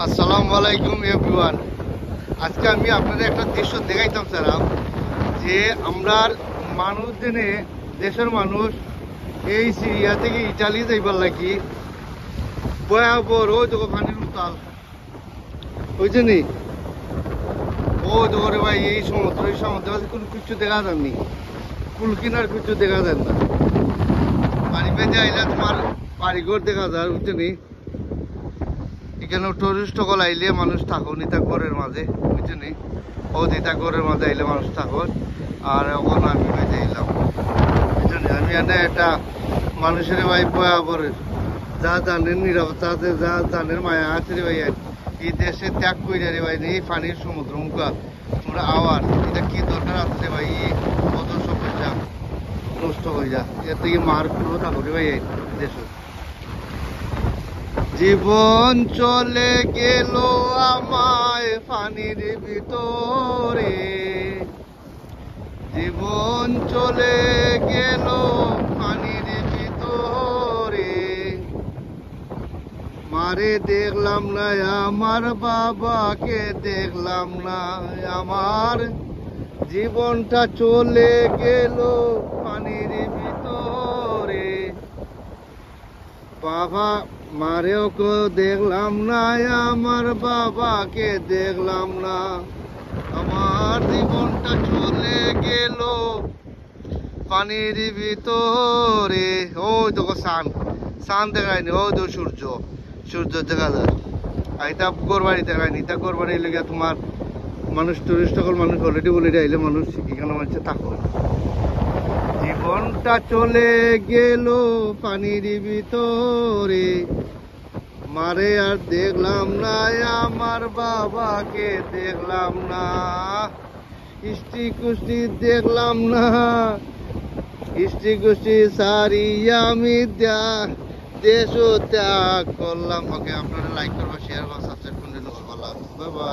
আসসালামু আলাইকুম এভরিওয়ান। আজকে আমি আপনাদের একটা দৃশ্য দেখাইতাম চাইলাম যে আমরা মানুষ জেনে দেশের মানুষ এই সিরিয়া থেকে ইটালি যাইবার লাগি ভয়াবহ ওই দেখো পানির উত্তাল বুঝছে নি। ও দেখো রে ভাই, এই সমুদ্র কোনো কিছু দেখা যায়নি, কুল কিনার কিছু দেখা যায় না। পানি বেঁধে আইলে তোমার বাড়িঘর দেখা যায় বুঝছে নি। এখানে টুরিস্ট সকল আইলে মানুষ থাকো নিতা ঘরের মাঝে বুঝছে নি। ও দিতা ঘরের মাঝে আইলে মানুষ থাকো। আর এখন আমি বেঁধে এলাম বুঝছে নি। আমি এনে একটা মানুষের ভাই বয়াবরের যা জানেন নিরাপত্তা আছে, যা জানের মায়া আছে রে ভাই। এই দেশে ত্যাগ করে রে ভাই, এই পানির সমুদ্র মুখা তোমরা আওয়ার এটা কি দরকার আছে রে ভাই। কত সমস্যা নষ্ট হয়ে যা, এর থেকে মার পুরো থাকো রে ভাই দেশ। জীবন চলে গেল আমায় পানির ভিতরে, জীবন চলে গেল পানির ভিতরে। মারে দেখলাম না, আমার বাবাকে দেখলাম না, আমার জীবনটা চলে গেল পানির ভিতরে। বাবা মারেও দেখলাম না, আমার বাবাকে দেখলাম না, আমার জীবনটা চলে গেল পানির ভিতরে। ওই দেখো সান দেখায়নি, ওই তো সূর্য দেখা যায়। আইতা গোরবাড়ি দেখায়নি, তা গোরবাড়ি লেগে তোমার মানুষ টুরিস্ট সকল মানুষ অলরেডি বলে আইলে মানুষ এখানে মানুষ থাকো। জীবনটা চলে গেল পানির ভিতরে, মারে আর দেখলাম না, আমার বাবাকে দেখলাম না, ইষ্টি কুষ্টি দেখলাম না, ইষ্টি কুষ্টি সারি আমি দেশ ত্যাগ করলাম। ওকে, আপনারা লাইক করবা, শেয়ার করবা, সাবস্ক্রাইব করে দিলে ভালো। Bye bye.